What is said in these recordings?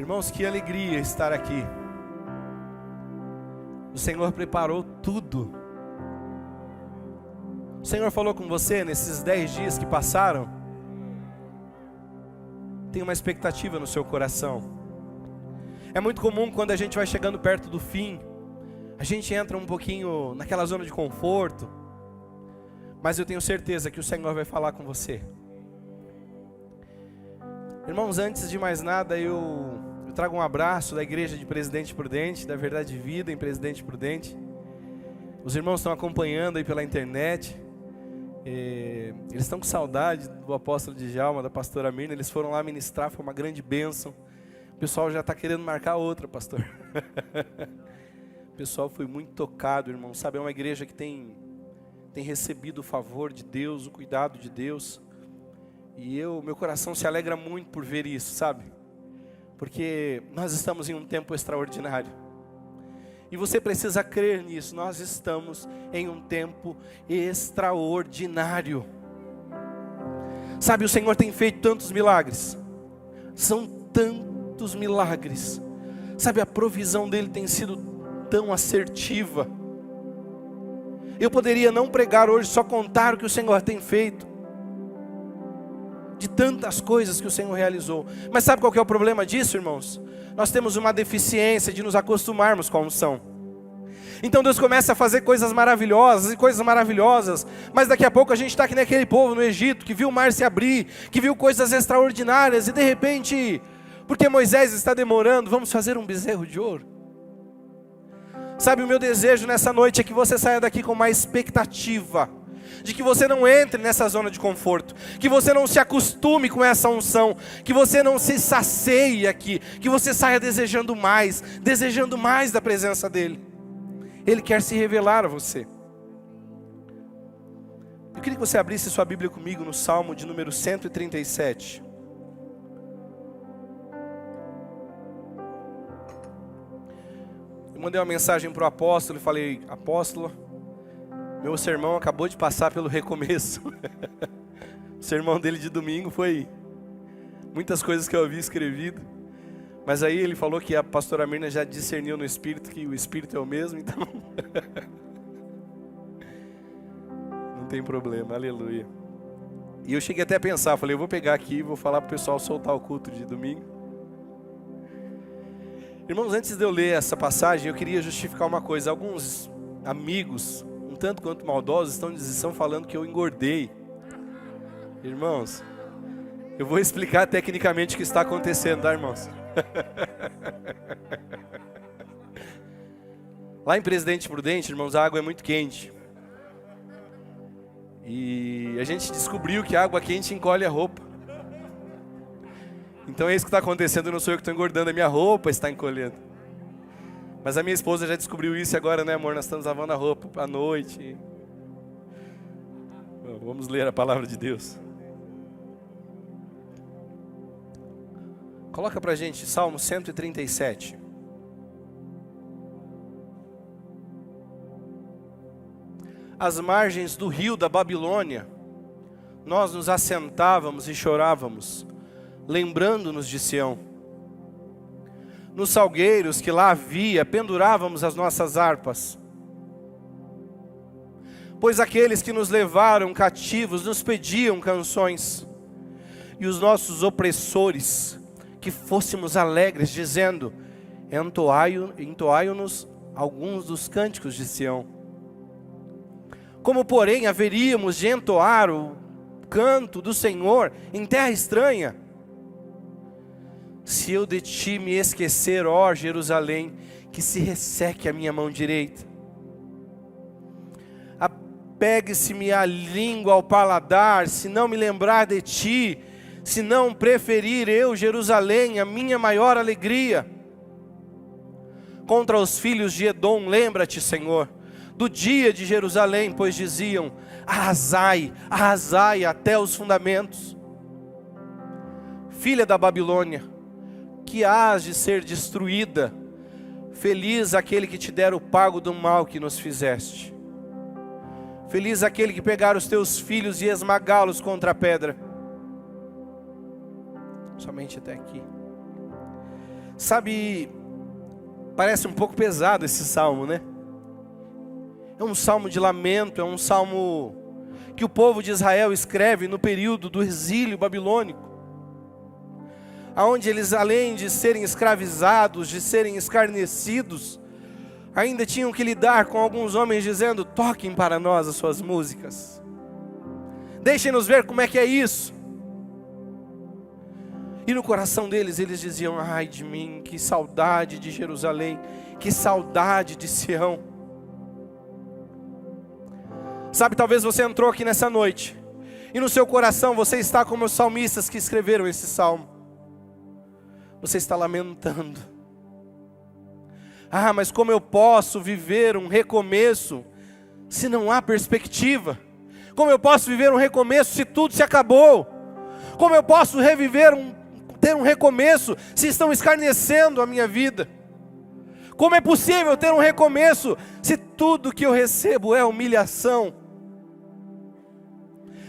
Irmãos, que alegria estar aqui. O Senhor preparou tudo. O Senhor falou com você nesses 10 dias que passaram. Tem uma expectativa no seu coração. É muito comum quando a gente vai chegando perto do fim, a gente entra um pouquinho naquela zona de conforto. Mas eu tenho certeza que o Senhor vai falar com você. Irmãos, antes de mais nada, eu trago um abraço da igreja de Presidente Prudente, da Verdade de Vida em Presidente Prudente. Os irmãos estão acompanhando aí pela internet. Eles estão com saudade do apóstolo Djalma, da pastora Mirna. Eles foram lá ministrar, foi uma grande bênção. O pessoal já está querendo marcar outra, pastor. O pessoal foi muito tocado, irmão. Sabe, é uma igreja que tem recebido o favor de Deus, o cuidado de Deus. E meu coração se alegra muito por ver isso, sabe? Porque nós estamos em um tempo extraordinário. E você precisa crer nisso. Nós estamos em um tempo extraordinário. Sabe, o Senhor tem feito tantos milagres. São tantos milagres. Sabe, a provisão dele tem sido tão assertiva. Eu poderia não pregar hoje, só contar o que o Senhor tem feito. De tantas coisas que o Senhor realizou. Mas sabe qual que é o problema disso, irmãos? Nós temos uma deficiência de nos acostumarmos com a unção. Então Deus começa a fazer coisas maravilhosas e coisas maravilhosas, mas daqui a pouco a gente está aqui naquele povo no Egito, que viu o mar se abrir, que viu coisas extraordinárias, e de repente, porque Moisés está demorando, vamos fazer um bezerro de ouro. Sabe, o meu desejo nessa noite é que você saia daqui com uma expectativa, de que você não entre nessa zona de conforto, que você não se acostume com essa unção, que você não se sacie aqui, que você saia desejando mais da presença dEle. Ele quer se revelar a você. Eu queria que você abrisse sua Bíblia comigo no Salmo de número 137. Eu mandei uma mensagem para o apóstolo e falei: apóstolo, meu sermão acabou de passar pelo recomeço. O sermão dele de domingo foi muitas coisas que eu havia escrevido. Mas aí ele falou que a pastora Mirna já discerniu no Espírito, que o Espírito é o mesmo, então não tem problema, aleluia. E eu cheguei até a pensar, falei, eu vou pegar aqui e vou falar para o pessoal soltar o culto de domingo. Irmãos, antes de eu ler essa passagem, eu queria justificar uma coisa. Alguns amigos, um tanto quanto maldosos, estão falando que eu engordei. Irmãos, eu vou explicar tecnicamente o que está acontecendo, tá, irmãos? Lá em Presidente Prudente, irmãos, a água é muito quente. E a gente descobriu que a água quente encolhe a roupa. Então é isso que está acontecendo, não sou eu que estou engordando, a minha roupa está encolhendo. Mas a minha esposa já descobriu isso e agora, né, amor, nós estamos lavando a roupa à noite. Bom, vamos ler a palavra de Deus. Coloca pra gente Salmo 137. Às margens do rio da Babilônia, nós nos assentávamos e chorávamos, lembrando-nos de Sião. Nos salgueiros que lá havia, pendurávamos as nossas harpas. Pois aqueles que nos levaram cativos nos pediam canções, e os nossos opressores que fôssemos alegres, dizendo: entoai-nos alguns dos cânticos de Sião. Como porém haveríamos de entoar o canto do Senhor em terra estranha? Se eu de ti me esquecer, ó Jerusalém, que se resseque a minha mão direita. Apegue-se-me a língua ao paladar, se não me lembrar de ti, se não preferir eu, Jerusalém, a minha maior alegria. Contra os filhos de Edom, lembra-te, Senhor, do dia de Jerusalém, pois diziam: arrasai, arrasai até os fundamentos. Filha da Babilônia, que hás de ser destruída, feliz aquele que te der o pago do mal que nos fizeste. Feliz aquele que pegar os teus filhos e esmagá-los contra a pedra. Somente até aqui. Sabe, parece um pouco pesado esse salmo, né? É um salmo de lamento, é um salmo que o povo de Israel escreve no período do exílio babilônico, aonde eles, além de serem escravizados, de serem escarnecidos, ainda tinham que lidar com alguns homens dizendo: toquem para nós as suas músicas, deixem-nos ver como é que é isso. E no coração deles, eles diziam: ai de mim, que saudade de Jerusalém, que saudade de Sião. Sabe, talvez você entrou aqui nessa noite, e no seu coração você está como os salmistas que escreveram esse salmo. Você está lamentando: ah, mas como eu posso viver um recomeço se não há perspectiva? Como eu posso viver um recomeço se tudo se acabou? Como eu posso ter um recomeço se estão escarnecendo a minha vida? Como é possível ter um recomeço se tudo que eu recebo é humilhação?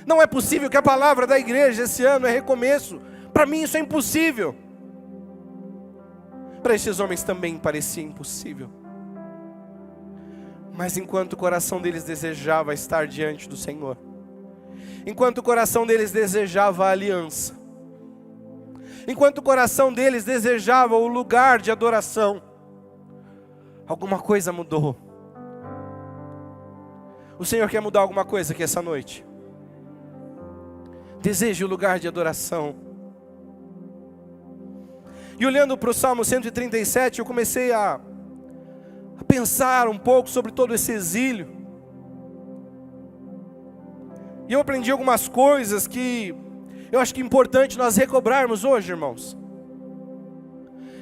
Não é possível que a palavra da igreja esse ano é recomeço. Para mim isso é impossível. Para estes homens também parecia impossível. Mas enquanto o coração deles desejava estar diante do Senhor, enquanto o coração deles desejava a aliança, enquanto o coração deles desejava o lugar de adoração, alguma coisa mudou. O Senhor quer mudar alguma coisa aqui essa noite. Deseje o lugar de adoração. E olhando para o Salmo 137, eu comecei a pensar um pouco sobre todo esse exílio. E eu aprendi algumas coisas que eu acho que é importante nós recobrarmos hoje, irmãos.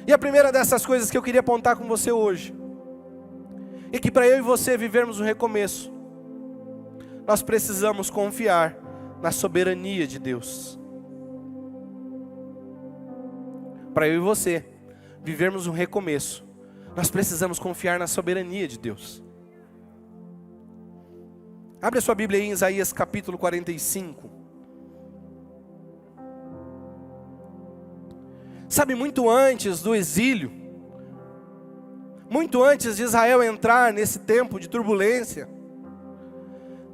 E a primeira dessas coisas que eu queria apontar com você hoje é que para eu e você vivermos um recomeço, nós precisamos confiar na soberania de Deus. Para eu e você vivermos um recomeço, nós precisamos confiar na soberania de Deus. Abre a sua Bíblia aí em Isaías capítulo 45. Sabe, muito antes do exílio, muito antes de Israel entrar nesse tempo de turbulência,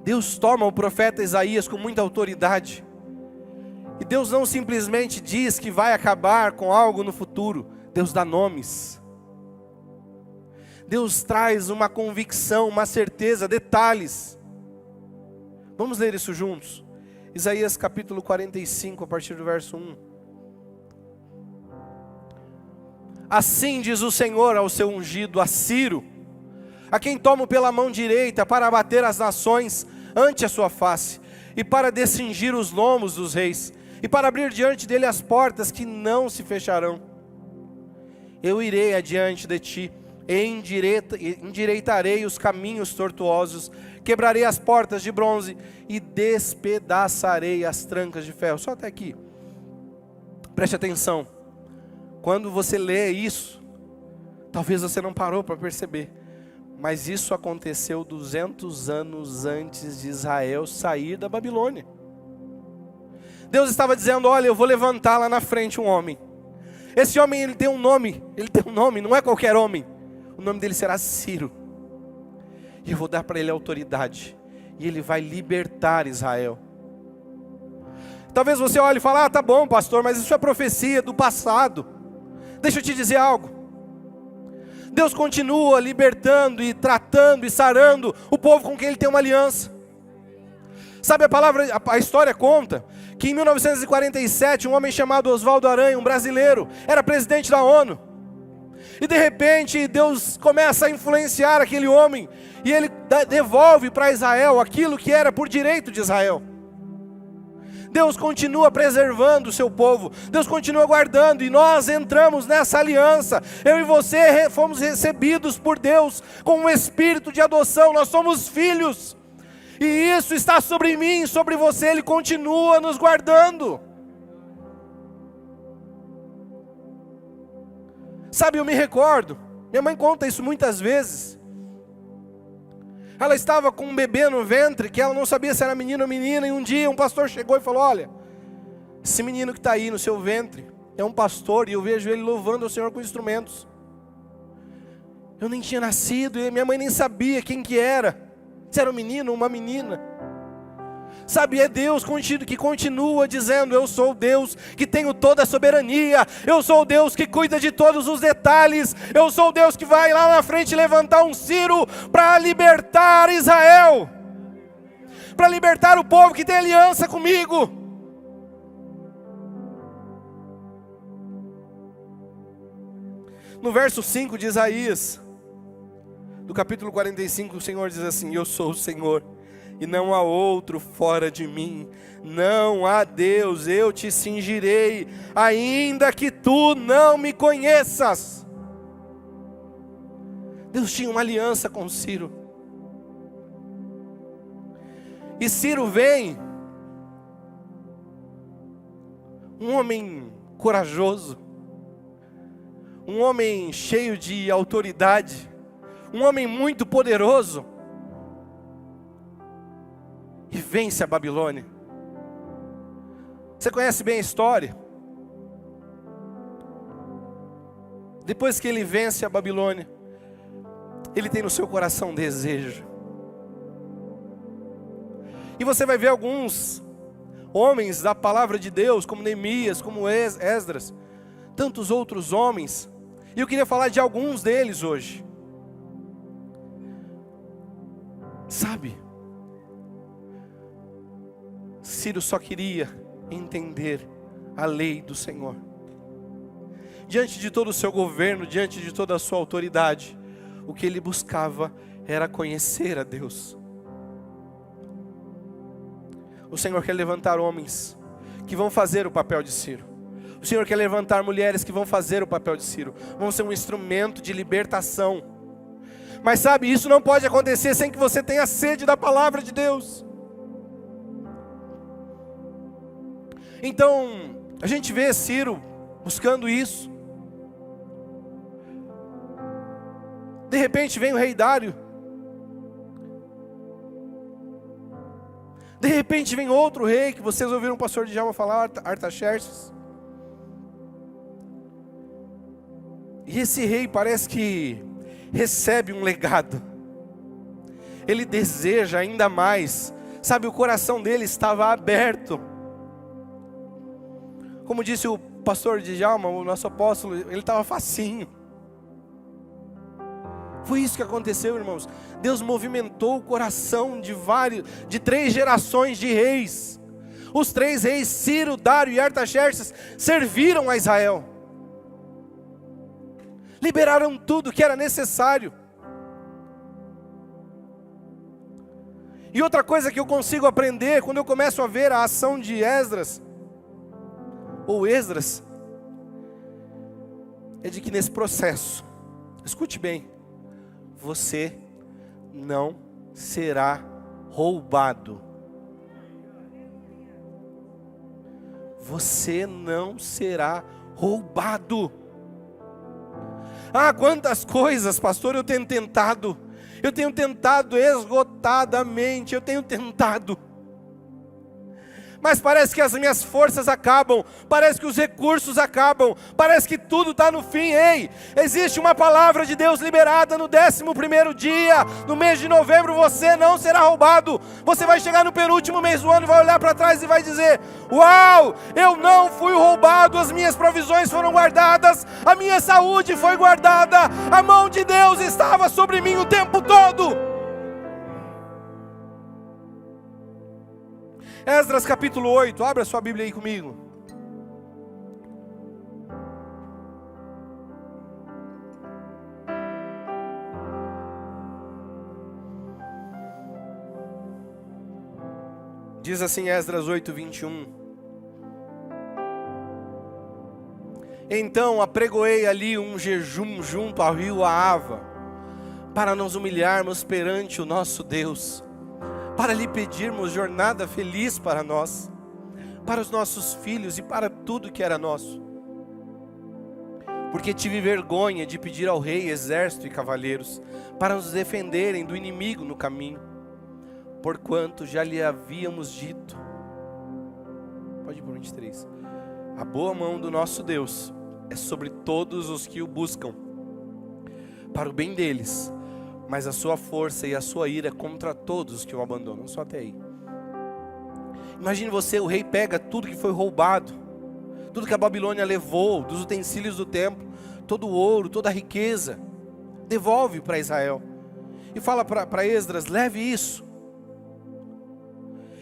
Deus toma o profeta Isaías com muita autoridade. E Deus não simplesmente diz que vai acabar com algo no futuro. Deus dá nomes. Deus traz uma convicção, uma certeza, detalhes. Vamos ler isso juntos. Isaías capítulo 45, a partir do verso 1. Assim diz o Senhor ao seu ungido, a Ciro, a quem tomo pela mão direita para abater as nações ante a sua face, e para descingir os lombos dos reis, e para abrir diante dele as portas que não se fecharão. Eu irei adiante de ti, e endireitarei os caminhos tortuosos, quebrarei as portas de bronze, e despedaçarei as trancas de ferro. Só até aqui. Preste atenção. Quando você lê isso, talvez você não parou para perceber, mas isso aconteceu 200 anos antes de Israel sair da Babilônia. Deus estava dizendo: olha, eu vou levantar lá na frente um homem. Esse homem, ele tem um nome, não é qualquer homem. O nome dele será Ciro. E eu vou dar para ele autoridade, e ele vai libertar Israel. Talvez você olhe e fale: ah, tá bom, pastor, mas isso é profecia do passado. Deixa eu te dizer algo. Deus continua libertando e tratando e sarando o povo com quem Ele tem uma aliança. Sabe, a história conta que em 1947 um homem chamado Oswaldo Aranha, um brasileiro, era presidente da ONU. E de repente Deus começa a influenciar aquele homem, e ele devolve para Israel aquilo que era por direito de Israel. Deus continua preservando o seu povo, Deus continua guardando, e nós entramos nessa aliança. Eu e você fomos recebidos por Deus com um espírito de adoção, nós somos filhos, e isso está sobre mim, sobre você. Ele continua nos guardando. Sabe, eu me recordo, minha mãe conta isso muitas vezes. Ela estava com um bebê no ventre, que ela não sabia se era menino ou menina, e um dia um pastor chegou e falou: olha, esse menino que está aí no seu ventre é um pastor e eu vejo ele louvando ao Senhor com instrumentos. Eu nem tinha nascido e minha mãe nem sabia quem que era. Se era um menino ou uma menina. Sabe, é Deus que continua dizendo: eu sou o Deus que tenho toda a soberania, eu sou o Deus que cuida de todos os detalhes, eu sou o Deus que vai lá na frente levantar um Ciro para libertar Israel, para libertar o povo que tem aliança comigo. No verso 5 de Isaías, do capítulo 45, o Senhor diz assim: eu sou o Senhor, e não há outro fora de mim, não há Deus, eu te cingirei, ainda que tu não me conheças. Deus tinha uma aliança com Ciro, e Ciro vem, um homem corajoso, um homem cheio de autoridade, um homem muito poderoso, e vence a Babilônia. Você conhece bem a história? Depois que ele vence a Babilônia, ele tem no seu coração um desejo. E você vai ver alguns homens da palavra de Deus, como Neemias, como Esdras, tantos outros homens, e eu queria falar de alguns deles hoje. Sabe, Ciro só queria entender a lei do Senhor. Diante de todo o seu governo, diante de toda a sua autoridade, o que ele buscava era conhecer a Deus. O Senhor quer levantar homens que vão fazer o papel de Ciro. O Senhor quer levantar mulheres que vão fazer o papel de Ciro, vão ser um instrumento de libertação. Mas sabe, isso não pode acontecer sem que você tenha sede da palavra de Deus. Então, a gente vê Ciro buscando isso. De repente vem o rei Dário. De repente vem outro rei, que vocês ouviram o pastor Djalma falar, Artaxerxes. E esse rei parece que recebe um legado. Ele deseja ainda mais. Sabe, o coração dele estava aberto. Como disse o pastor Djalma, o nosso apóstolo, ele estava facinho. Foi isso que aconteceu, irmãos. Deus movimentou o coração de 3 gerações de reis. Os 3 reis, Ciro, Dário e Artaxerxes, serviram a Israel. Liberaram tudo que era necessário. E outra coisa que eu consigo aprender, quando eu começo a ver a ação de Esdras, é de que nesse processo, escute bem, você não será roubado. Você não será roubado. Ah, quantas coisas, pastor, eu tenho tentado esgotadamente, eu tenho tentado. Mas parece que as minhas forças acabam, parece que os recursos acabam, parece que tudo está no fim. Ei, existe uma palavra de Deus liberada no 11º dia, no mês de novembro. Você não será roubado. Você vai chegar no penúltimo mês do ano, vai olhar para trás e vai dizer: uau, eu não fui roubado, as minhas provisões foram guardadas, a minha saúde foi guardada, a mão de Deus estava sobre mim o tempo todo. Esdras capítulo 8, abra sua Bíblia aí comigo. Diz assim Esdras 8, 21. Então apregoei ali um jejum junto ao rio Ahava, para nos humilharmos perante o nosso Deus, para lhe pedirmos jornada feliz para nós, para os nossos filhos e para tudo que era nosso. Porque tive vergonha de pedir ao rei exército e cavaleiros, para nos defenderem do inimigo no caminho, porquanto já lhe havíamos dito. Pode ir por 23. A boa mão do nosso Deus é sobre todos os que o buscam, para o bem deles, mas a sua força e a sua ira é contra todos os que o abandonam. Só até aí. Imagine você, o rei pega tudo que foi roubado, tudo que a Babilônia levou, dos utensílios do templo, todo o ouro, toda a riqueza, devolve para Israel. E fala para Esdras, leve isso.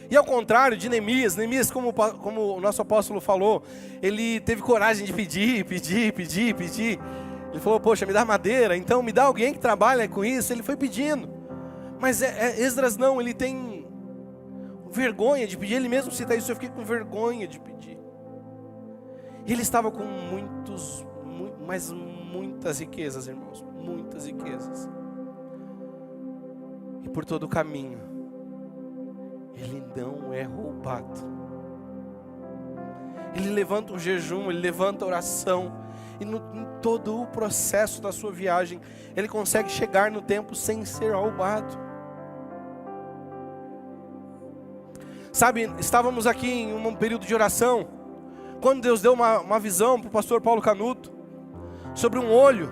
E ao contrário de Neemias, como o nosso apóstolo falou, ele teve coragem de pedir. Ele falou, poxa, me dá madeira, então me dá alguém que trabalha com isso. Ele foi pedindo. Mas Esdras não, ele tem vergonha de pedir. Ele mesmo cita isso, eu fiquei com vergonha de pedir. Ele estava com muitas riquezas, irmãos, muitas riquezas. E por todo o caminho, ele não é roubado. Ele levanta um jejum, ele levanta a oração. E em todo o processo da sua viagem, ele consegue chegar no templo sem ser roubado. Sabe, estávamos aqui em um período de oração, quando Deus deu uma visão para o pastor Paulo Canuto, sobre um olho,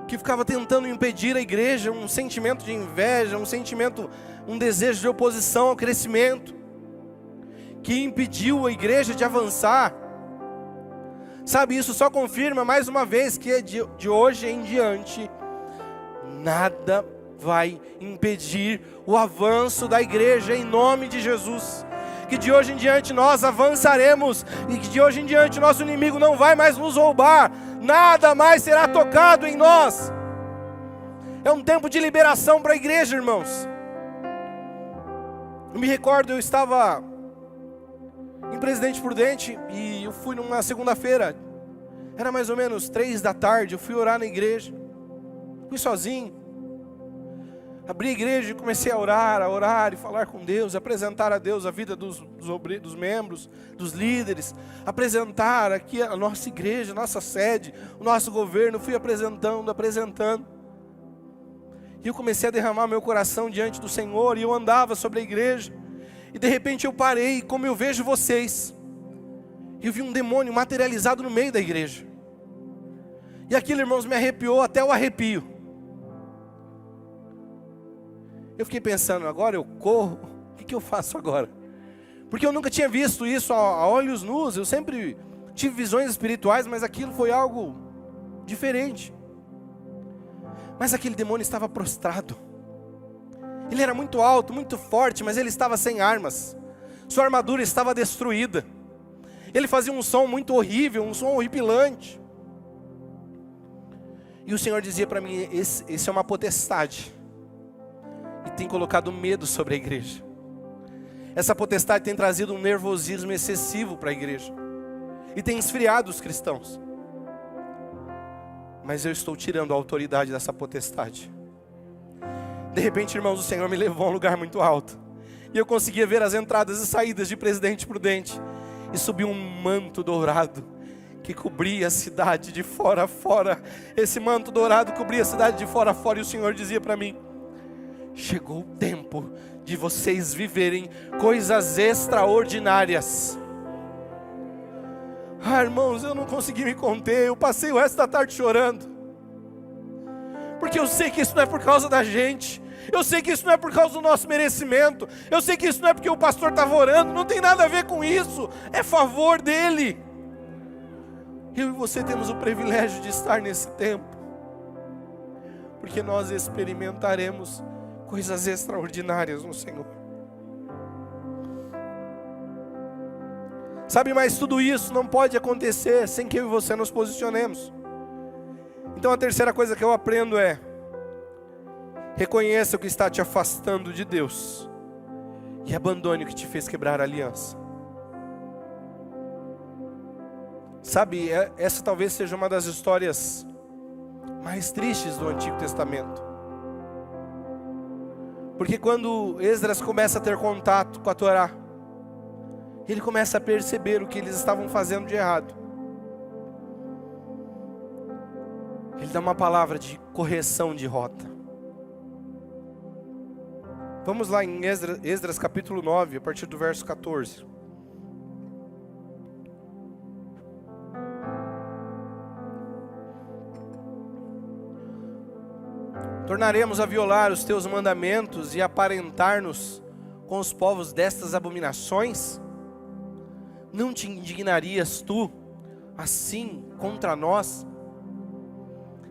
que ficava tentando impedir a igreja, um sentimento de inveja, um desejo de oposição ao crescimento, que impediu a igreja de avançar. Sabe, isso só confirma mais uma vez que de hoje em diante, nada vai impedir o avanço da igreja em nome de Jesus. Que de hoje em diante nós avançaremos, e que de hoje em diante nosso inimigo não vai mais nos roubar, nada mais será tocado em nós. É um tempo de liberação para a igreja, irmãos. Eu me recordo, eu estava em Presidente Prudente e eu fui numa segunda-feira, era mais ou menos 3 da tarde, eu fui orar na igreja, fui sozinho. Abri a igreja e comecei a orar e falar com Deus, apresentar a Deus a vida dos membros, dos líderes, apresentar aqui a nossa igreja, a nossa sede, o nosso governo. Fui apresentando. E eu comecei a derramar meu coração diante do Senhor, e eu andava sobre a igreja. E de repente eu parei, como eu vejo vocês, eu vi um demônio materializado no meio da igreja. E aquilo, irmãos, me arrepiou até o arrepio. Eu fiquei pensando, agora eu corro, o que eu faço agora? Porque eu nunca tinha visto isso a olhos nus, eu sempre tive visões espirituais, mas aquilo foi algo diferente. Mas aquele demônio estava prostrado. Ele era muito alto, muito forte, mas ele estava sem armas. Sua armadura estava destruída. Ele fazia um som muito horrível, um som horripilante. E o Senhor dizia para mim, esse é uma potestade. E tem colocado medo sobre a igreja. Essa potestade tem trazido um nervosismo excessivo para a igreja. E tem esfriado os cristãos. Mas eu estou tirando a autoridade dessa potestade. De repente, irmãos, o Senhor me levou a um lugar muito alto. E eu conseguia ver as entradas e saídas de Presidente Prudente. E subiu um manto dourado que cobria a cidade de fora a fora. Esse manto dourado cobria a cidade de fora a fora. E o Senhor dizia para mim, chegou o tempo de vocês viverem coisas extraordinárias. Irmãos, eu não consegui me conter. Eu passei o resto da tarde chorando. Porque eu sei que isso não é por causa da gente. Eu sei que isso não é por causa do nosso merecimento. Eu sei que isso não é porque o pastor estava orando. Não tem nada a ver com isso. É favor dele. Eu e você temos o privilégio de estar nesse tempo. Porque nós experimentaremos coisas extraordinárias no Senhor. Sabe, mas tudo isso não pode acontecer sem que eu e você nos posicionemos. Então a terceira coisa que eu aprendo é: reconheça o que está te afastando de Deus e abandone o que te fez quebrar a aliança. Sabe, essa talvez seja uma das histórias mais tristes do Antigo Testamento. Porque quando Esdras começa a ter contato com a Torá, ele começa a perceber o que eles estavam fazendo de errado. Ele dá uma palavra de correção de rota. Vamos lá em Esdras capítulo 9, a partir do verso 14. Tornaremos a violar os teus mandamentos e aparentar-nos com os povos destas abominações? Não te indignarias tu, assim, contra nós?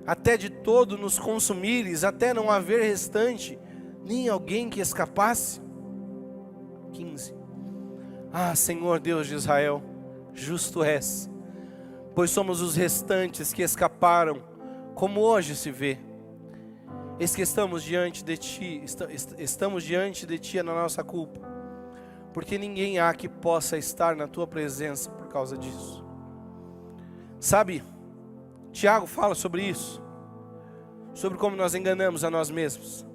Até de todo nos consumires, até não haver restante, nem alguém que escapasse? 15. Ah, Senhor Deus de Israel, justo és, pois somos os restantes que escaparam, como hoje se vê. Eis que estamos diante de Ti na nossa culpa, porque ninguém há que possa estar na Tua presença por causa disso. Sabe, Tiago fala sobre isso, sobre como nós enganamos a nós mesmos,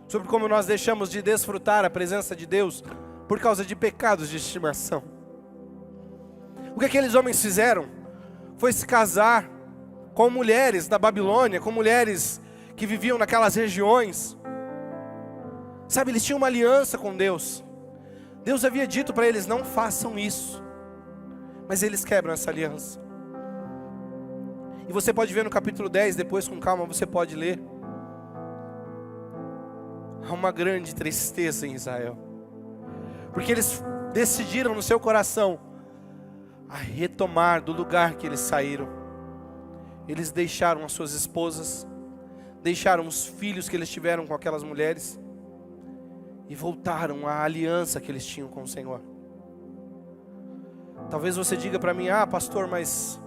sobre como nós deixamos de desfrutar a presença de Deus por causa de pecados de estimação. O que aqueles homens fizeram foi se casar com mulheres da Babilônia, com mulheres que viviam naquelas regiões. Sabe, eles tinham uma aliança com Deus. Deus havia dito para eles: não façam isso. Mas eles quebram essa aliança. E você pode ver no capítulo 10, depois com calma você pode ler. Há uma grande tristeza em Israel, porque eles decidiram no seu coração a retomar do lugar que eles saíram. Eles deixaram as suas esposas, deixaram os filhos que eles tiveram com aquelas mulheres e voltaram à aliança que eles tinham com o Senhor. Talvez você diga para mim: ah, pastor, mas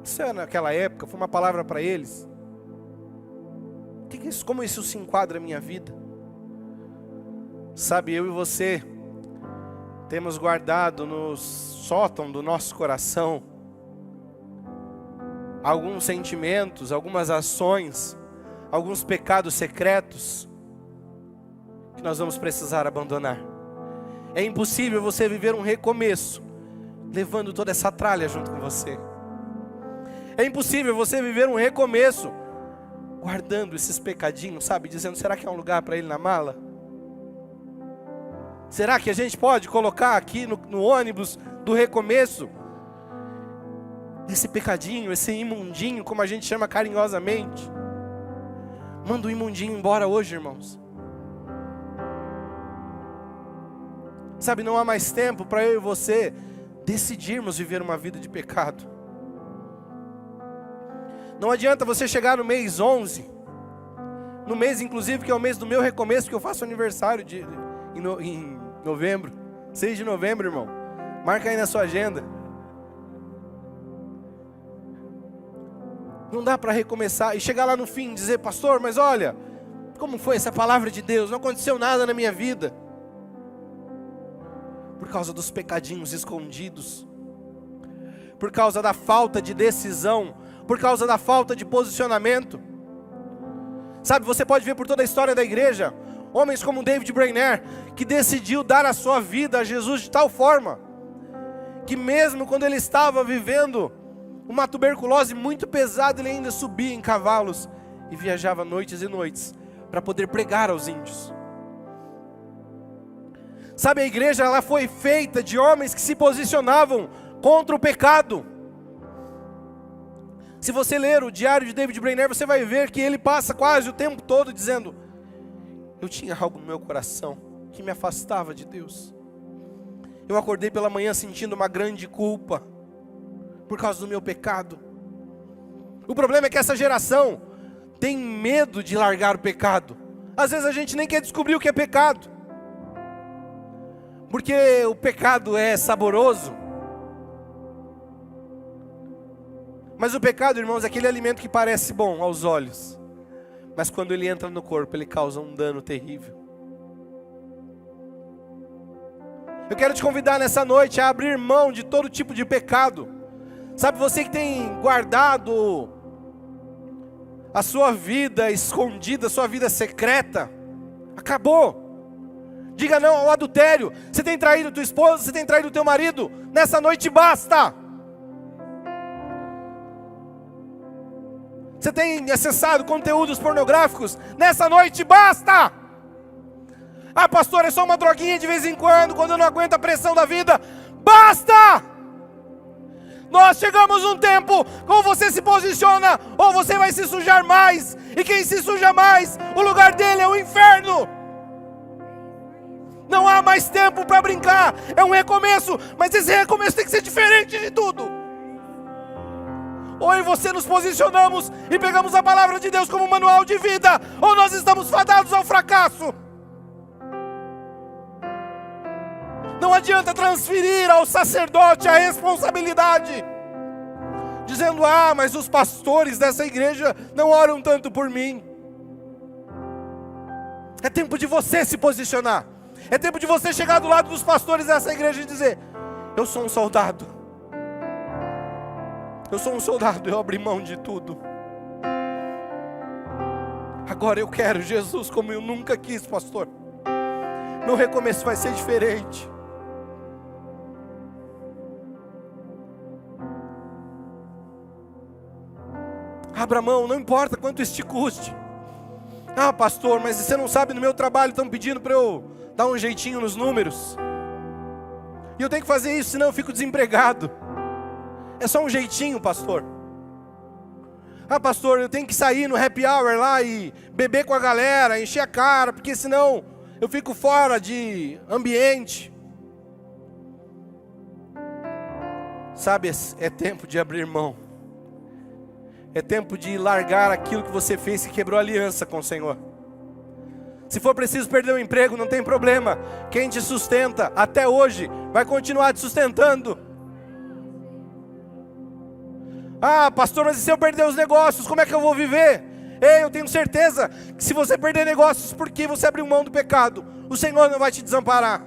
isso é naquela época, foi uma palavra para eles. Como isso se enquadra na minha vida? Sabe, eu e você temos guardado no sótão do nosso coração alguns sentimentos, algumas ações, alguns pecados secretos que nós vamos precisar abandonar. É impossível você viver um recomeço levando toda essa tralha junto com você. É impossível você viver um recomeço guardando esses pecadinhos, sabe? Dizendo: será que é um lugar para ele na mala? Será que a gente pode colocar aqui no ônibus do recomeço esse pecadinho, esse imundinho, como a gente chama carinhosamente? Manda o imundinho embora hoje, irmãos. Sabe, não há mais tempo para eu e você decidirmos viver uma vida de pecado. Não adianta você chegar no mês 11, no mês inclusive que é o mês do meu recomeço, que eu faço aniversário em novembro, 6 de novembro, irmão. Marca aí na sua agenda. Não dá para recomeçar e chegar lá no fim e dizer: pastor, mas olha, como foi essa palavra de Deus? Não aconteceu nada na minha vida. Por causa dos pecadinhos escondidos, por causa da falta de decisão, por causa da falta de posicionamento. Sabe, você pode ver por toda a história da igreja, homens como David Brainerd, que decidiu dar a sua vida a Jesus de tal forma, que mesmo quando ele estava vivendo uma tuberculose muito pesada, ele ainda subia em cavalos e viajava noites e noites para poder pregar aos índios. Sabe, a igreja ela foi feita de homens que se posicionavam contra o pecado. Se você ler o diário de David Brainerd, você vai ver que ele passa quase o tempo todo dizendo: eu tinha algo no meu coração que me afastava de Deus. Eu acordei pela manhã sentindo uma grande culpa por causa do meu pecado. O problema é que essa geração tem medo de largar o pecado. Às vezes a gente nem quer descobrir o que é pecado, porque o pecado é saboroso. Mas o pecado, irmãos, é aquele alimento que parece bom aos olhos, mas quando ele entra no corpo, ele causa um dano terrível. Eu quero te convidar nessa noite a abrir mão de todo tipo de pecado. Sabe, você que tem guardado a sua vida escondida, a sua vida secreta, acabou. Diga não ao adultério. Você tem traído tua esposa, você tem traído teu marido, nessa noite basta. Você tem acessado conteúdos pornográficos, nessa noite basta. Ah, pastor, é só uma droguinha de vez em quando eu não aguento a pressão da vida. Basta! Nós chegamos num tempo, ou você se posiciona, ou você vai se sujar mais. E quem se suja mais, o lugar dele é o inferno. Não há mais tempo para brincar, é um recomeço, mas esse recomeço tem que ser diferente de tudo. Ou eu e você nos posicionamos e pegamos a palavra de Deus como manual de vida, ou nós estamos fadados ao fracasso. Não adianta transferir ao sacerdote a responsabilidade, dizendo: ah, mas os pastores dessa igreja não oram tanto por mim. É tempo de você se posicionar. É tempo de você chegar do lado dos pastores dessa igreja e dizer: eu sou um soldado. Eu sou um soldado, eu abri mão de tudo. Agora eu quero Jesus como eu nunca quis, pastor. Meu recomeço vai ser diferente. Abra mão, não importa quanto isso te custe. Ah, pastor, mas você não sabe, no meu trabalho estão pedindo para eu dar um jeitinho nos números. E eu tenho que fazer isso, senão eu fico desempregado. É só um jeitinho, pastor. Ah, pastor, eu tenho que sair no happy hour lá e beber com a galera, encher a cara, porque senão eu fico fora de ambiente. Sabe, é tempo de abrir mão. É tempo de largar aquilo que você fez, que quebrou a aliança com o Senhor. Se for preciso perder o emprego, não tem problema. Quem te sustenta até hoje vai continuar te sustentando. Ah, pastor, mas e se eu perder os negócios, como é que eu vou viver? Ei, eu tenho certeza que se você perder negócios porque você abriu mão do pecado, o Senhor não vai te desamparar.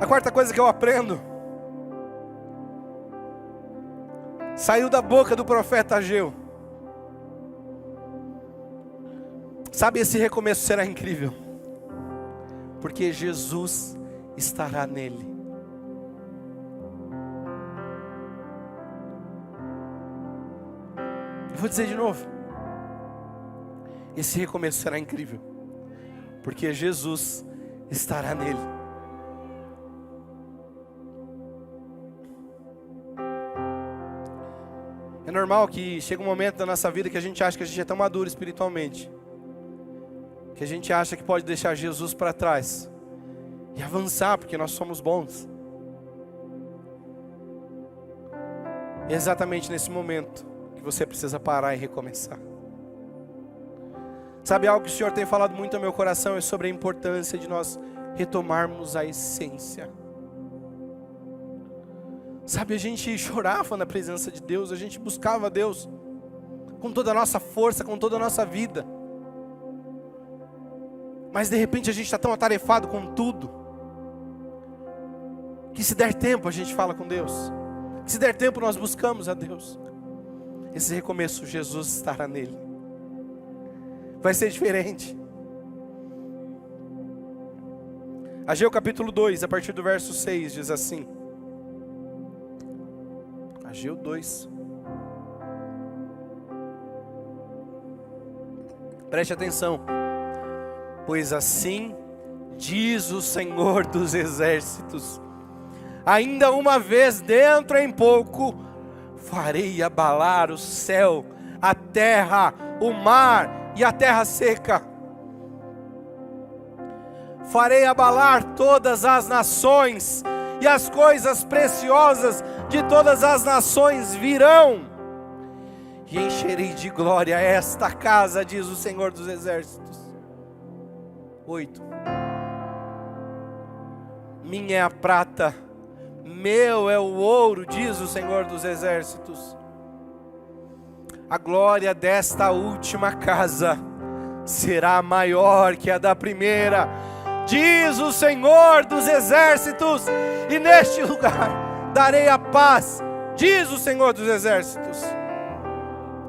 A quarta coisa que eu aprendo saiu da boca do profeta Ageu. Sabe, esse recomeço será incrível, porque Jesus estará nele. Eu vou dizer de novo. Esse recomeço será incrível, porque Jesus estará nele. É normal que chega um momento da nossa vida que a gente acha que a gente é tão maduro espiritualmente, que a gente acha que pode deixar Jesus para trás e avançar porque nós somos bons. É exatamente nesse momento que você precisa parar e recomeçar. Sabe, algo que o Senhor tem falado muito ao meu coração é sobre a importância de nós retomarmos a essência. Sabe, a gente chorava na presença de Deus, a gente buscava Deus com toda a nossa força, com toda a nossa vida. Mas de repente a gente está tão atarefado com tudo, que se der tempo a gente fala com Deus, que se der tempo nós buscamos a Deus. Esse recomeço, Jesus estará nele. Vai ser diferente. Ageu capítulo 2, a partir do verso 6, diz assim. Ageu 2. Preste atenção. Pois assim diz o Senhor dos Exércitos: ainda uma vez, dentro em pouco, farei abalar o céu, a terra, o mar e a terra seca. Farei abalar todas as nações, e as coisas preciosas de todas as nações virão, e encherei de glória esta casa, diz o Senhor dos Exércitos. 8. Minha é a prata, meu é o ouro, diz o Senhor dos Exércitos. A glória desta última casa será maior que a da primeira, diz o Senhor dos Exércitos. E neste lugar darei a paz, diz o Senhor dos Exércitos.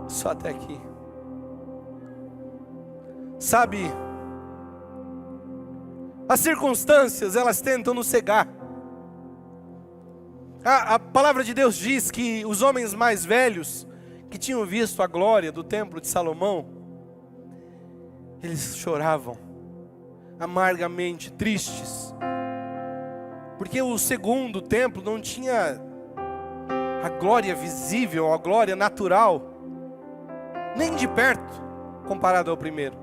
Só até aqui. Sabe, as circunstâncias, elas tentam nos cegar. A palavra de Deus diz que os homens mais velhos, que tinham visto a glória do templo de Salomão, eles choravam amargamente, tristes, Porque o segundo templo não tinha a glória visível, a glória natural, nem de perto, comparado ao primeiro.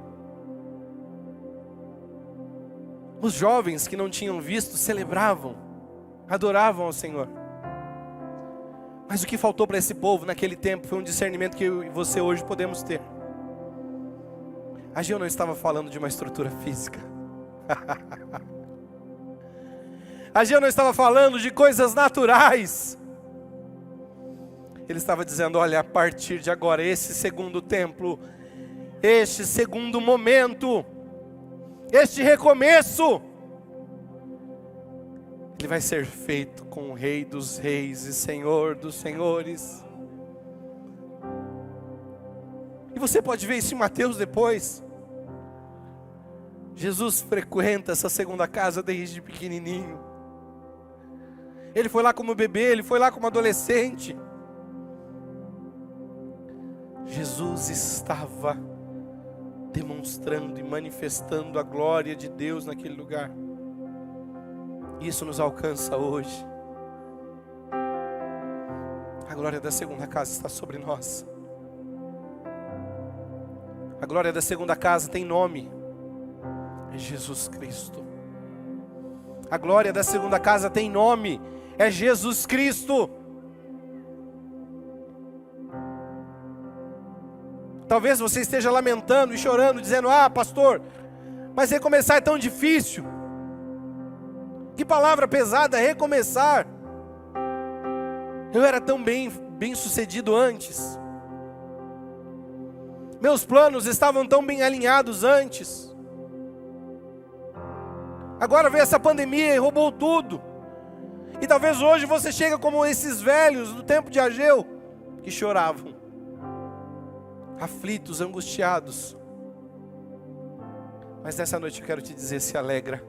Os jovens que não tinham visto celebravam, adoravam ao Senhor. Mas o que faltou para esse povo naquele tempo foi um discernimento que eu e você hoje podemos ter. Ageu não estava falando de uma estrutura física. Ageu não estava falando de coisas naturais. Ele estava dizendo, olha, a partir de agora, esse segundo templo, este segundo momento, este recomeço, ele vai ser feito com o Rei dos Reis e Senhor dos Senhores. E você pode ver isso em Mateus depois. Jesus frequenta essa segunda casa desde pequenininho. Ele foi lá como bebê, ele foi lá como adolescente. Jesus estava demonstrando e manifestando a glória de Deus naquele lugar. Isso nos alcança hoje. A glória da segunda casa está sobre nós. A glória da segunda casa tem nome. É Jesus Cristo. A glória da segunda casa tem nome. É Jesus Cristo. Talvez você esteja lamentando e chorando, dizendo, pastor, mas recomeçar é tão difícil. Que palavra pesada, recomeçar. Eu era tão bem sucedido antes. Meus planos estavam tão bem alinhados antes. Agora veio essa pandemia e roubou tudo. E talvez hoje você chega como esses velhos do tempo de Ageu, que choravam, aflitos, angustiados. Mas nessa noite eu quero te dizer, se alegra.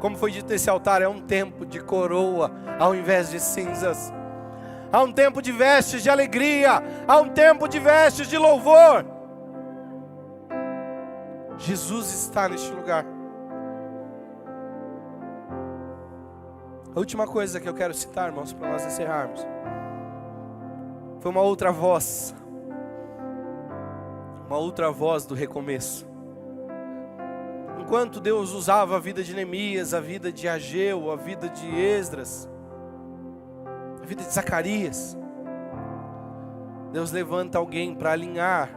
Como foi dito nesse altar, é um tempo de coroa ao invés de cinzas. Há um tempo de vestes de alegria. Há um tempo de vestes de louvor. Jesus está neste lugar. A última coisa que eu quero citar, irmãos, para nós encerrarmos, foi uma outra voz. Uma outra voz do recomeço. Enquanto Deus usava a vida de Neemias, a vida de Ageu, a vida de Esdras, a vida de Zacarias, Deus levanta alguém para alinhar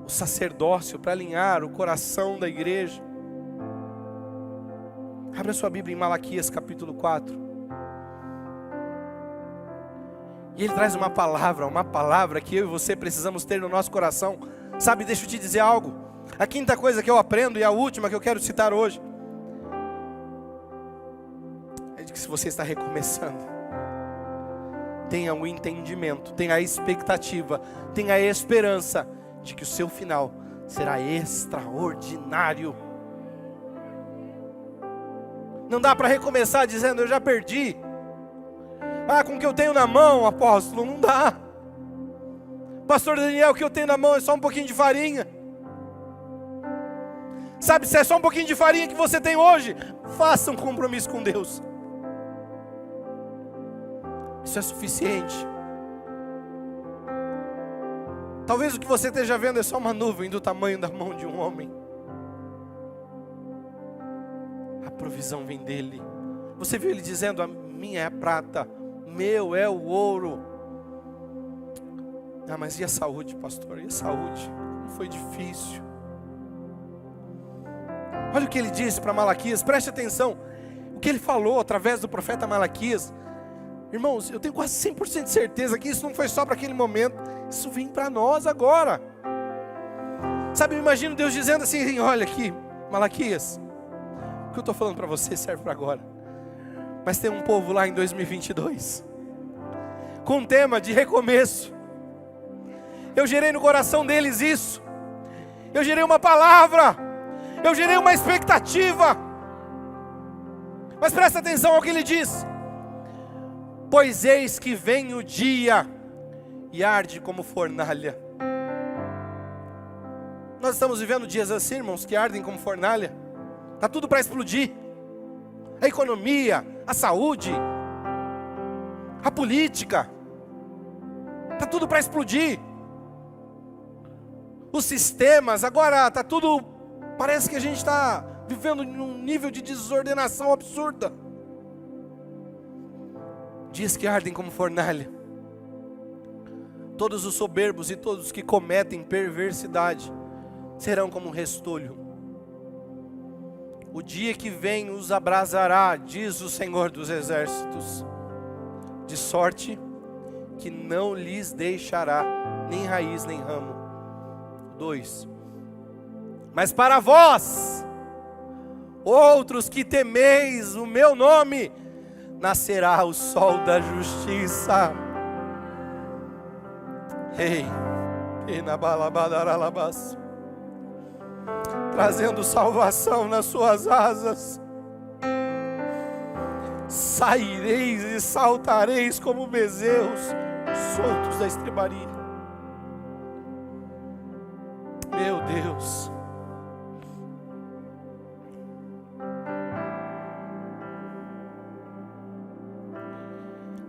o sacerdócio, para alinhar o coração da igreja. Abra sua Bíblia em Malaquias capítulo 4. E ele traz uma palavra que eu e você precisamos ter no nosso coração. Sabe, deixa eu te dizer algo. A quinta coisa que eu aprendo e a última que eu quero citar hoje é de que se você está recomeçando, tenha o entendimento, tenha a expectativa, tenha a esperança de que o seu final será extraordinário. Não dá para recomeçar dizendo, eu já perdi. Com o que eu tenho na mão, apóstolo, não dá. Pastor Daniel, o que eu tenho na mão é só um pouquinho de farinha. Sabe, se é só um pouquinho de farinha que você tem hoje, faça um compromisso com Deus. Isso é suficiente. Talvez o que você esteja vendo é só uma nuvem do tamanho da mão de um homem. A provisão vem dele. Você viu ele dizendo, a minha é a prata, meu é o ouro. Mas e a saúde, pastor? E a saúde? Como foi difícil. Olha o que ele disse para Malaquias, preste atenção. O que ele falou através do profeta Malaquias. Irmãos, eu tenho quase 100% de certeza que isso não foi só para aquele momento. Isso vem para nós agora. Sabe, eu imagino Deus dizendo assim, olha aqui, Malaquias, o que eu estou falando para você serve para agora. Mas tem um povo lá em 2022, com um tema de recomeço. Eu gerei no coração deles isso. Eu gerei uma palavra. Eu gerei uma expectativa. Mas presta atenção ao que ele diz. Pois eis que vem o dia e arde como fornalha. Nós estamos vivendo dias assim, irmãos, que ardem como fornalha. Está tudo para explodir. a economia, a saúde, a política. Está tudo para explodir. Os sistemas, agora está tudo, parece que a gente está vivendo num nível de desordenação absurda. Dias que ardem como fornalha. Todos os soberbos e todos os que cometem perversidade serão como um restolho. O dia que vem os abrasará, diz o Senhor dos Exércitos, de sorte que não lhes deixará nem raiz nem ramo. 2. Mas para vós, outros que temeis o meu nome, nascerá o sol da justiça. Ei, trazendo salvação nas suas asas. Saireis e saltareis como bezerros soltos da estrebaria. Meu Deus.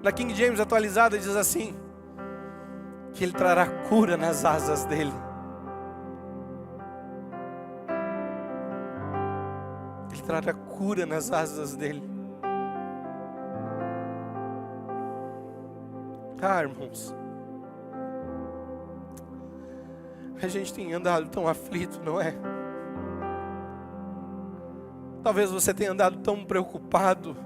Na King James atualizada diz assim: que Ele trará cura nas asas dele. Ele trará cura nas asas dele. Ah, irmãos, a gente tem andado tão aflito, não é? Talvez você tenha andado tão preocupado.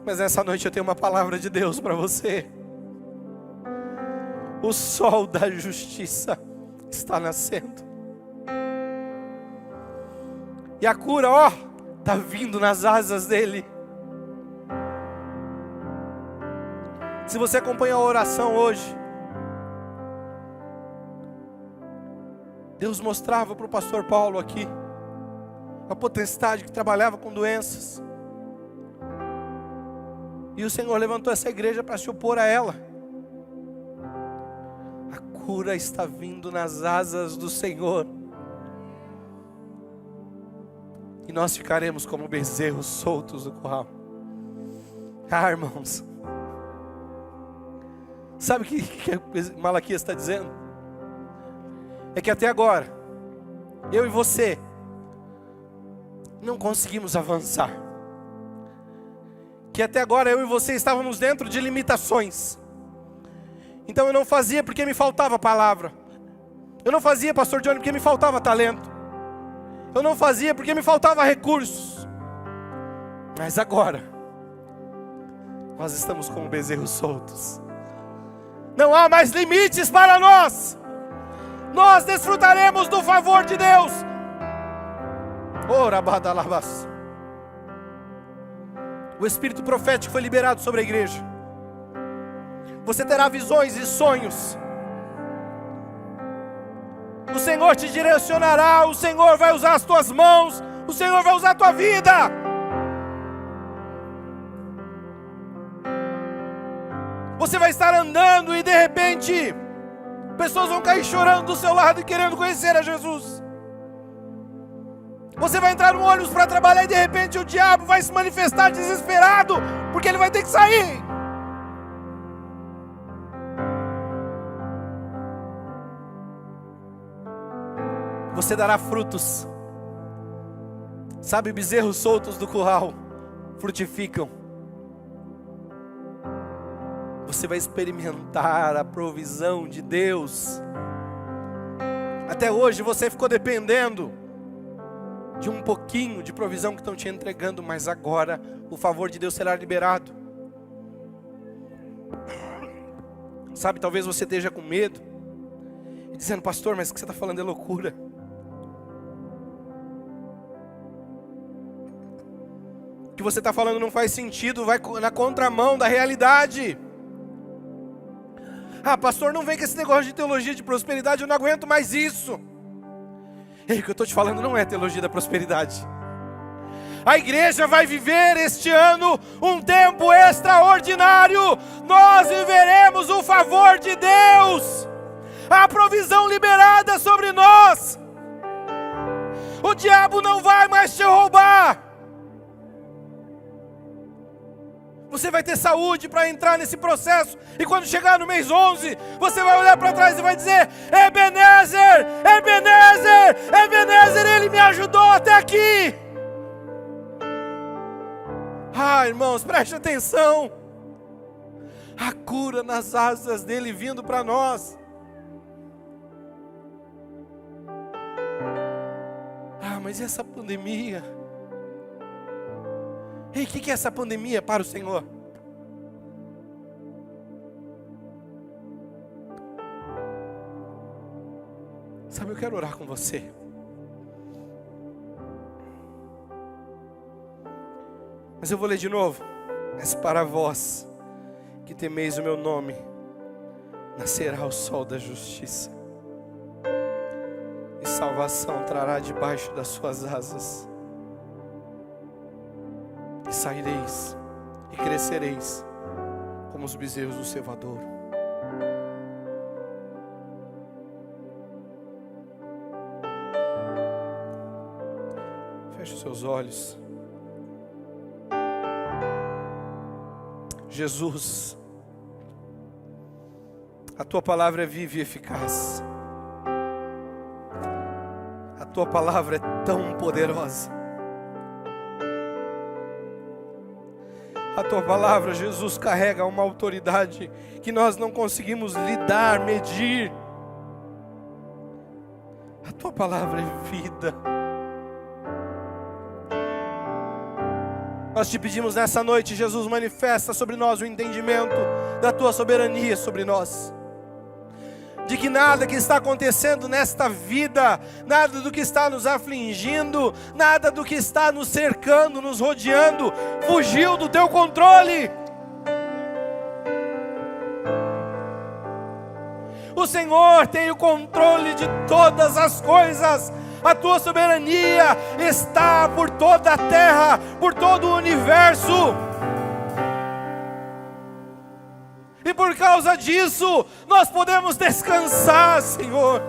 Mas essa noite eu tenho uma palavra de Deus para você. O sol da justiça está nascendo. E a cura, está vindo nas asas dele. Se você acompanha a oração hoje, Deus mostrava para o pastor Paulo aqui a potestade que trabalhava com doenças. E o Senhor levantou essa igreja para se opor a ela. A cura está vindo nas asas do Senhor. E nós ficaremos como bezerros soltos do curral. Ah, irmãos. Sabe o que Malaquias está dizendo? É que até agora, eu e você, não conseguimos avançar. Que até agora eu e você estávamos dentro de limitações. Então eu não fazia porque me faltava palavra. Eu não fazia, pastor Johnny, porque me faltava talento. Eu não fazia porque me faltava recursos. Mas agora, nós estamos como bezerros soltos. Não há mais limites para nós. Nós desfrutaremos do favor de Deus. Ora, badalabas. O espírito profético foi liberado sobre a igreja. Você terá visões e sonhos. O Senhor te direcionará. O Senhor vai usar as tuas mãos. O Senhor vai usar a tua vida. Você vai estar andando e de repente pessoas vão cair chorando do seu lado e querendo conhecer a Jesus. Você vai entrar no ônibus para trabalhar e de repente o diabo vai se manifestar desesperado, porque ele vai ter que sair. Você dará frutos. Sabe, bezerros soltos do curral frutificam. Você vai experimentar a provisão de Deus. Até hoje você ficou dependendo de um pouquinho de provisão que estão te entregando, mas agora o favor de Deus será liberado. Sabe, talvez você esteja com medo e dizendo: pastor, mas o que você está falando é loucura. O que você está falando não faz sentido, vai na contramão da realidade. Ah, pastor, não vem com esse negócio de teologia de prosperidade, eu não aguento mais isso. Ei, o que eu estou te falando não é teologia da prosperidade. A igreja vai viver este ano um tempo extraordinário. Nós viveremos o favor de Deus, a provisão liberada sobre nós. O diabo não vai mais te roubar. Você vai ter saúde para entrar nesse processo. E quando chegar no mês 11, você vai olhar para trás e vai dizer: Ebenezer, Ebenezer, Ebenezer, Ele me ajudou até aqui. Ah, irmãos, preste atenção. A cura nas asas dele vindo para nós. Ah, mas e essa pandemia? Ei, o que é essa pandemia para o Senhor? Sabe, eu quero orar com você. Mas eu vou ler de novo. Mas para vós que temeis o meu nome, nascerá o sol da justiça, e salvação trará debaixo das suas asas. E saireis e crescereis como os bezerros do cevadouro. Feche os seus olhos. Jesus, a tua palavra é viva e eficaz. A tua palavra é tão poderosa. A tua palavra, Jesus, carrega uma autoridade que nós não conseguimos lidar, medir. A tua palavra é vida. Nós te pedimos nessa noite, Jesus, manifesta sobre nós o entendimento da tua soberania sobre nós. De que nada que está acontecendo nesta vida, nada do que está nos afligindo, nada do que está nos cercando, nos rodeando, fugiu do teu controle. O Senhor tem o controle de todas as coisas. A tua soberania está por toda a terra, por todo o universo. E por causa disso, nós podemos descansar, Senhor.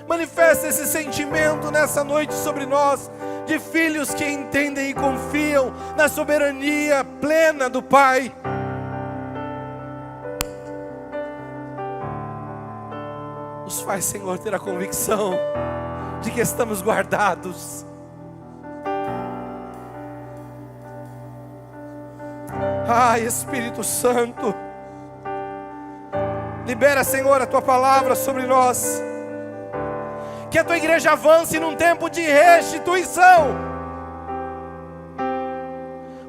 Manifesta esse sentimento nessa noite sobre nós, de filhos que entendem e confiam na soberania plena do Pai. Nos faz, Senhor, ter a convicção de que estamos guardados. Ai, Espírito Santo, libera, Senhor, a tua palavra sobre nós. Que a tua igreja avance num tempo de restituição.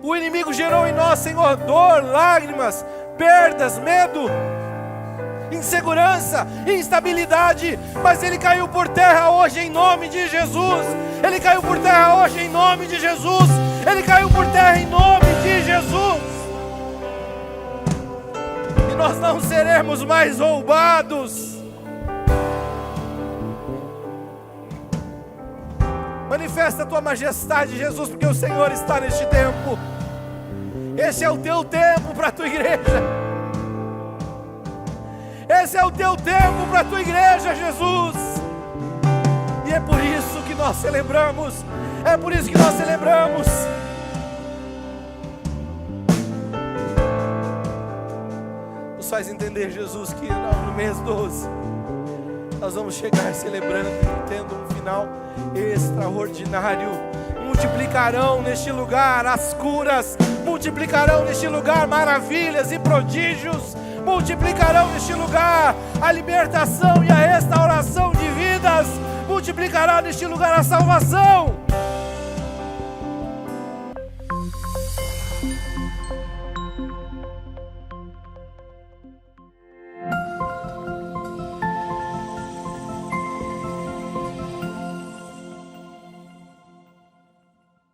O inimigo gerou em nós, Senhor, dor, lágrimas, perdas, medo, insegurança, instabilidade, mas ele caiu por terra hoje em nome de Jesus. Ele caiu por terra hoje em nome de Jesus. Ele caiu por terra em nome de Jesus. E nós não seremos mais roubados. Manifesta a tua majestade, Jesus, porque o Senhor está neste tempo. Esse é o teu tempo para a tua igreja. Esse é o teu tempo para a tua igreja, Jesus. E é por isso que nós celebramos. É por isso que nós celebramos. Nos faz entender, Jesus, que no mês 12 nós vamos chegar celebrando, tendo um final extraordinário. Multiplicarão neste lugar as curas, multiplicarão neste lugar maravilhas e prodígios, multiplicarão neste lugar a libertação e a restauração de vidas, multiplicará neste lugar a salvação.